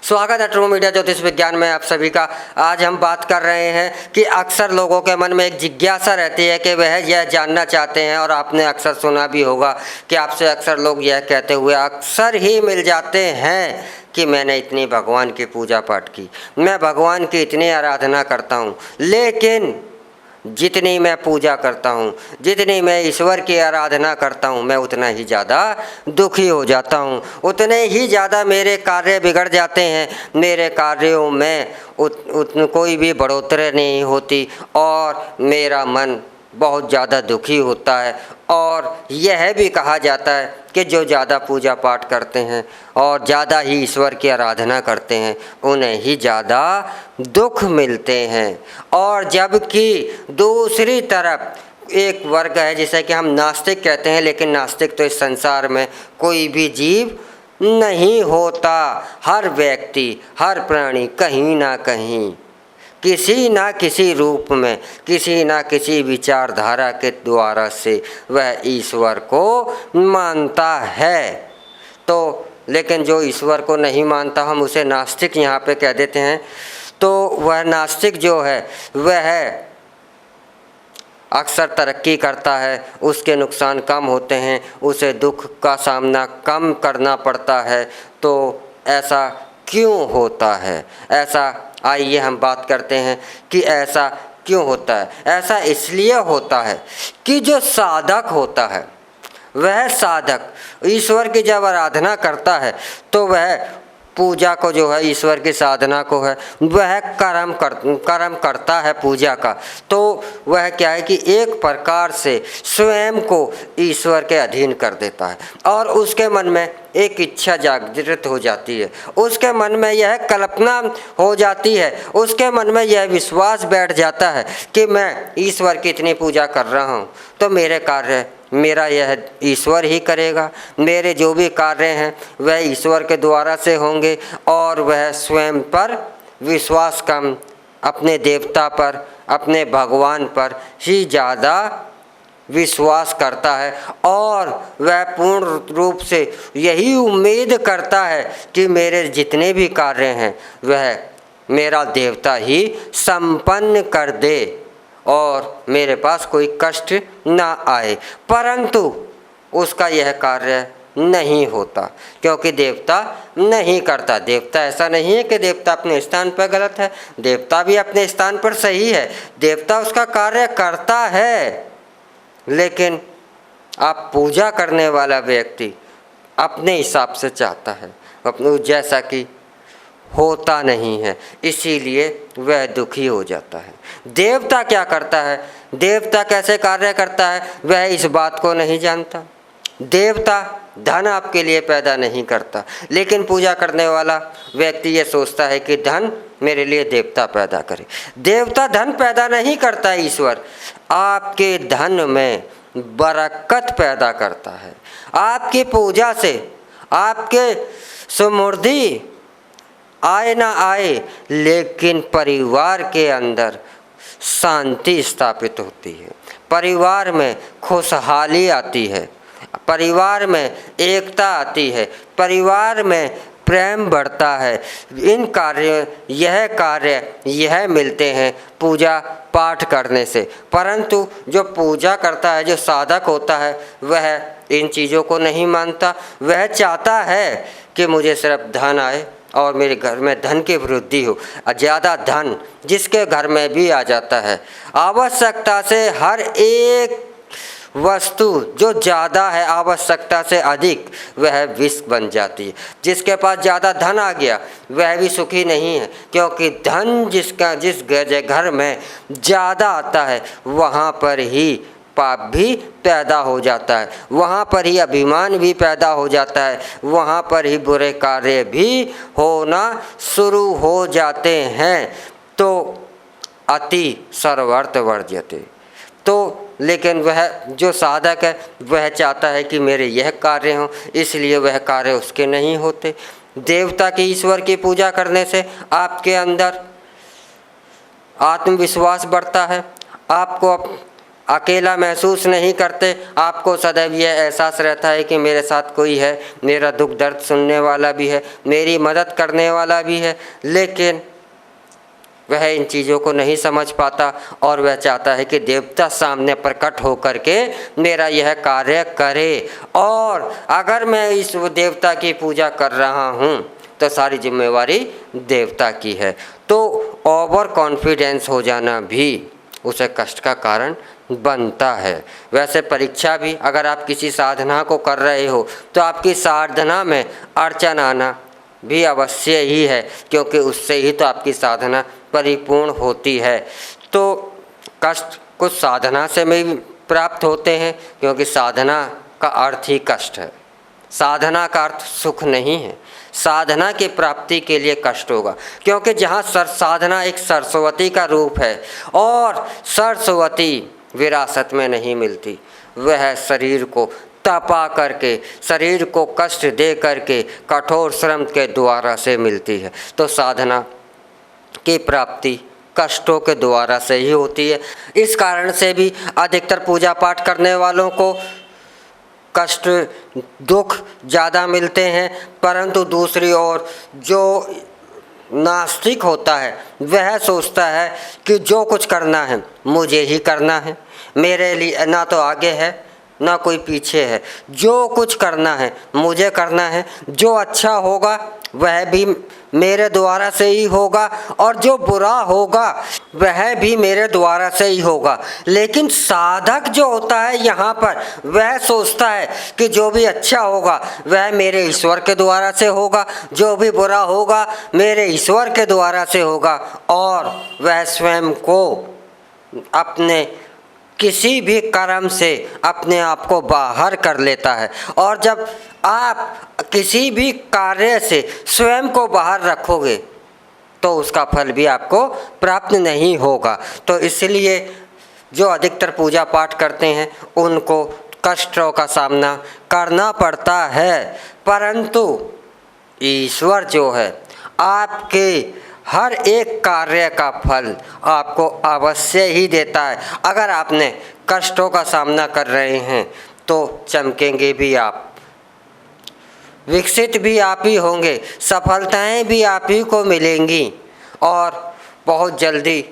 स्वागत है true media ज्योतिष विज्ञान में आप सभी का। आज हम बात कर रहे हैं कि अक्सर लोगों के मन में एक जिज्ञासा रहती है कि वह यह जानना चाहते हैं, और आपने अक्सर सुना भी होगा कि आपसे अक्सर लोग यह कहते हुए अक्सर ही मिल जाते हैं कि मैंने इतनी भगवान की पूजा पाठ की, मैं भगवान की इतनी आराधना करता हूँ, लेकिन जितनी मैं पूजा करता हूँ, जितनी मैं ईश्वर की आराधना करता हूँ, मैं उतना ही ज़्यादा दुखी हो जाता हूँ, उतने ही ज़्यादा मेरे कार्य बिगड़ जाते हैं, मेरे कार्यों में कोई भी बढ़ोतरी नहीं होती और मेरा मन बहुत ज़्यादा दुखी होता है। और यह भी कहा जाता है कि जो ज़्यादा पूजा पाठ करते हैं और ज़्यादा ही ईश्वर की आराधना करते हैं उन्हें ही ज़्यादा दुख मिलते हैं। और जबकि दूसरी तरफ एक वर्ग है जिसे कि हम नास्तिक कहते हैं, लेकिन नास्तिक तो इस संसार में कोई भी जीव नहीं होता। हर व्यक्ति, हर प्राणी कहीं ना कहीं किसी ना किसी रूप में, किसी ना किसी विचारधारा के द्वारा से वह ईश्वर को मानता है। तो लेकिन जो ईश्वर को नहीं मानता, हम उसे नास्तिक यहाँ पे कह देते हैं। तो वह नास्तिक जो है वह अक्सर तरक्की करता है, उसके नुकसान कम होते हैं, उसे दुख का सामना कम करना पड़ता है। तो ऐसा क्यों होता है? ऐसा आइए हम बात करते हैं कि ऐसा क्यों होता है। ऐसा इसलिए होता है कि जो साधक होता है, वह साधक ईश्वर की जब आराधना करता है तो वह पूजा को जो है, ईश्वर की साधना को है, वह कर्म करता है पूजा का। तो वह क्या है कि एक प्रकार से स्वयं को ईश्वर के अधीन कर देता है और उसके मन में एक इच्छा जागृत हो जाती है, उसके मन में यह कल्पना हो जाती है, उसके मन में यह विश्वास बैठ जाता है कि मैं ईश्वर की इतनी पूजा कर रहा हूँ तो मेरे कार्य मेरा यह ईश्वर ही करेगा, मेरे जो भी कार्य हैं वह ईश्वर के द्वारा से होंगे। और वह स्वयं पर विश्वास कम, अपने देवता पर, अपने भगवान पर ही ज़्यादा विश्वास करता है और वह पूर्ण रूप से यही उम्मीद करता है कि मेरे जितने भी कार्य हैं वह मेरा देवता ही संपन्न कर दे और मेरे पास कोई कष्ट ना आए। परंतु उसका यह कार्य नहीं होता क्योंकि देवता नहीं करता। देवता ऐसा नहीं है कि देवता अपने स्थान पर गलत है, देवता भी अपने स्थान पर सही है, देवता उसका कार्य करता है। लेकिन आप पूजा करने वाला व्यक्ति अपने हिसाब से चाहता है, अपने जैसा कि होता नहीं है, इसीलिए वह दुखी हो जाता है। देवता क्या करता है, देवता कैसे कार्य करता है, वह इस बात को नहीं जानता। देवता धन आपके लिए पैदा नहीं करता, लेकिन पूजा करने वाला व्यक्ति ये सोचता है कि धन मेरे लिए देवता पैदा करे। देवता धन पैदा नहीं करता, ईश्वर आपके धन में बरकत पैदा करता है। आपकी पूजा से आपके समृद्धि आए ना आए, लेकिन परिवार के अंदर शांति स्थापित होती है, परिवार में खुशहाली आती है, परिवार में एकता आती है, परिवार में प्रेम बढ़ता है। इन कार्य यह मिलते हैं पूजा पाठ करने से। परंतु जो पूजा करता है, जो साधक होता है, वह इन चीज़ों को नहीं मानता। वह चाहता है कि मुझे सिर्फ धन आए और मेरे घर में धन की वृद्धि हो। ज़्यादा धन जिसके घर में भी आ जाता है, आवश्यकता से हर एक वस्तु जो ज़्यादा है आवश्यकता से अधिक, वह विष बन जाती है। जिसके पास ज़्यादा धन आ गया वह भी सुखी नहीं है, क्योंकि धन जिस घर में ज़्यादा आता है वहाँ पर ही पाप भी पैदा हो जाता है, वहाँ पर ही अभिमान भी पैदा हो जाता है, वहाँ पर ही बुरे कार्य भी होना शुरू हो जाते हैं। तो अति सर्वर्थ वर्ज्यते। तो लेकिन वह जो साधक है वह चाहता है कि मेरे यह कार्य हों, इसलिए वह कार्य उसके नहीं होते। देवता की, ईश्वर की पूजा करने से आपके अंदर आत्मविश्वास बढ़ता है, आपको अकेला महसूस नहीं करते। आपको सदैव यह एहसास रहता है कि मेरे साथ कोई है, मेरा दुख दर्द सुनने वाला भी है, मेरी मदद करने वाला भी है। लेकिन वह इन चीज़ों को नहीं समझ पाता और वह चाहता है कि देवता सामने प्रकट होकर के मेरा यह कार्य करे, और अगर मैं इस देवता की पूजा कर रहा हूँ तो सारी जिम्मेवारी देवता की है। तो ओवर कॉन्फिडेंस हो जाना भी उसे कष्ट का कारण बनता है। वैसे परीक्षा भी, अगर आप किसी साधना को कर रहे हो तो आपकी साधना में अड़चन आना भी अवश्य ही है, क्योंकि उससे ही तो आपकी साधना परिपूर्ण होती है। तो कष्ट कुछ साधना से भी प्राप्त होते हैं, क्योंकि साधना का अर्थ ही कष्ट है। साधना का अर्थ सुख नहीं है। साधना की प्राप्ति के लिए कष्ट होगा, क्योंकि जहाँ साधना एक सरस्वती का रूप है और सरस्वती विरासत में नहीं मिलती, वह शरीर को तपा करके, शरीर को कष्ट दे करके कठोर श्रम के द्वारा से मिलती है। तो साधना की प्राप्ति कष्टों के द्वारा से ही होती है। इस कारण से भी अधिकतर पूजा पाठ करने वालों को कष्ट दुख ज़्यादा मिलते हैं, परंतु दूसरी ओर जो नास्तिक होता है वह सोचता है कि जो कुछ करना है मुझे ही करना है, मेरे लिए ना तो आगे है ना कोई पीछे है, जो कुछ करना है मुझे करना है, जो अच्छा होगा वह भी मेरे द्वारा से ही होगा और जो बुरा होगा वह भी मेरे द्वारा से ही होगा। लेकिन साधक जो होता है यहाँ पर वह सोचता है कि जो भी अच्छा होगा वह मेरे ईश्वर के द्वारा से होगा, जो भी बुरा होगा मेरे ईश्वर के द्वारा से होगा, और वह स्वयं को अपने किसी भी कर्म से अपने आप को बाहर कर लेता है। और जब आप किसी भी कार्य से स्वयं को बाहर रखोगे तो उसका फल भी आपको प्राप्त नहीं होगा। तो इसलिए जो अधिकतर पूजा पाठ करते हैं उनको कष्टों का सामना करना पड़ता है, परंतु ईश्वर जो है आपके हर एक कार्य का फल आपको अवश्य ही देता है। अगर आपने कष्टों का सामना कर रहे हैं तो चमकेंगे भी आप, विकसित भी आप ही होंगे, सफलताएं भी आप ही को मिलेंगी। और बहुत जल्दी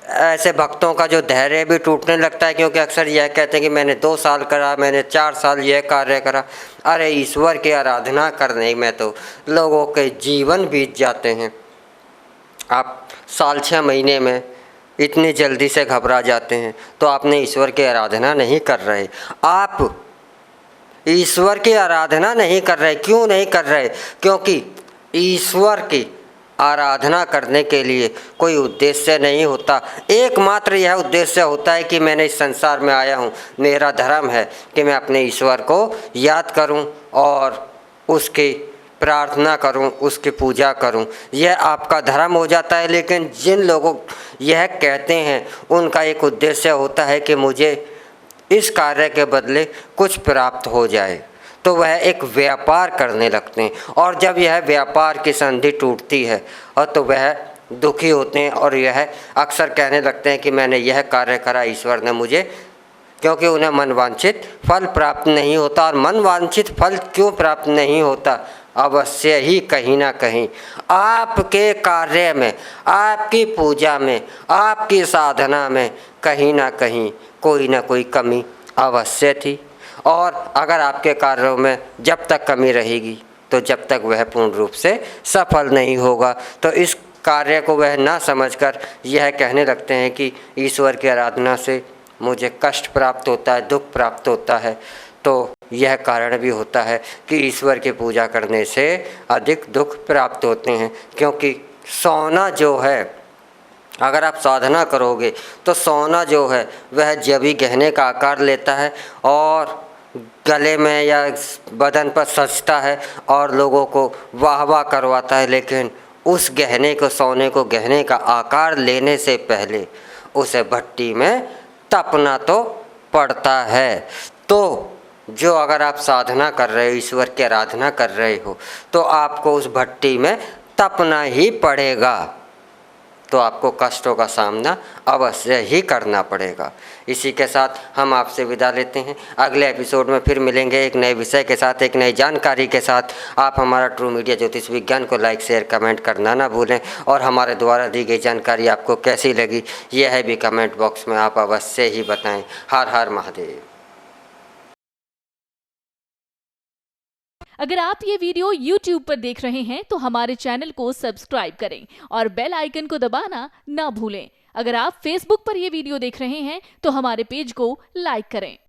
ऐसे भक्तों का जो धैर्य भी टूटने लगता है, क्योंकि अक्सर यह कहते हैं कि मैंने 2 साल करा, मैंने 4 साल यह कार्य करा। अरे ईश्वर की आराधना करने में तो लोगों के जीवन बीत जाते हैं। आप साल 6 महीने में इतनी जल्दी से घबरा जाते हैं, तो आपने ईश्वर की आराधना नहीं कर रहे। आप ईश्वर की आराधना नहीं कर रहे। क्यों नहीं कर रहे? क्योंकि ईश्वर की आराधना करने के लिए कोई उद्देश्य नहीं होता। एकमात्र यह उद्देश्य होता है कि मैंने इस संसार में आया हूँ, मेरा धर्म है कि मैं अपने ईश्वर को याद करूँ और उसकी प्रार्थना करूं, उसकी पूजा करूं। यह आपका धर्म हो जाता है। लेकिन जिन लोगों यह कहते हैं उनका एक उद्देश्य होता है कि मुझे इस कार्य के बदले कुछ प्राप्त हो जाए, तो वह एक व्यापार करने लगते हैं। और जब यह व्यापार की संधि टूटती है और तो वह दुखी होते हैं और यह अक्सर कहने लगते हैं कि मैंने यह कार्य करा, ईश्वर ने मुझे, क्योंकि उन्हें मनवांछित फल प्राप्त नहीं होता। और मनवांछित फल क्यों प्राप्त नहीं होता? अवश्य ही कहीं ना कहीं आपके कार्य में, आपकी पूजा में, आपकी साधना में कहीं ना कहीं कोई ना कोई कमी अवश्य थी। और अगर आपके कार्यों में जब तक कमी रहेगी तो जब तक वह पूर्ण रूप से सफल नहीं होगा। तो इस कार्य को वह ना समझकर यह कहने लगते हैं कि ईश्वर की आराधना से मुझे कष्ट प्राप्त होता है, दुख प्राप्त होता है। तो यह कारण भी होता है कि ईश्वर की पूजा करने से अधिक दुख प्राप्त होते हैं। क्योंकि सोना जो है, अगर आप साधना करोगे तो सोना जो है वह जब ही गहने का आकार लेता है और गले में या बदन पर सजता है और लोगों को वाह वाह करवाता है। लेकिन उस गहने को, सोने को गहने का आकार लेने से पहले उसे भट्टी में तपना तो पड़ता है। तो जो अगर आप साधना कर रहे हो, ईश्वर की आराधना कर रहे हो, तो आपको उस भट्टी में तपना ही पड़ेगा। तो आपको कष्टों का सामना अवश्य ही करना पड़ेगा। इसी के साथ हम आपसे विदा लेते हैं। अगले एपिसोड में फिर मिलेंगे एक नए विषय के साथ, एक नई जानकारी के साथ। आप हमारा ट्रू मीडिया ज्योतिष विज्ञान को लाइक शेयर कमेंट करना ना भूलें, और हमारे द्वारा दी गई जानकारी आपको कैसी लगी यह भी कमेंट बॉक्स में आप अवश्य ही बताएं। हर हर महादेव। अगर आप ये वीडियो YouTube पर देख रहे हैं तो हमारे चैनल को सब्सक्राइब करें और बेल आइकन को दबाना ना भूलें। अगर आप Facebook पर ये वीडियो देख रहे हैं तो हमारे पेज को लाइक करें।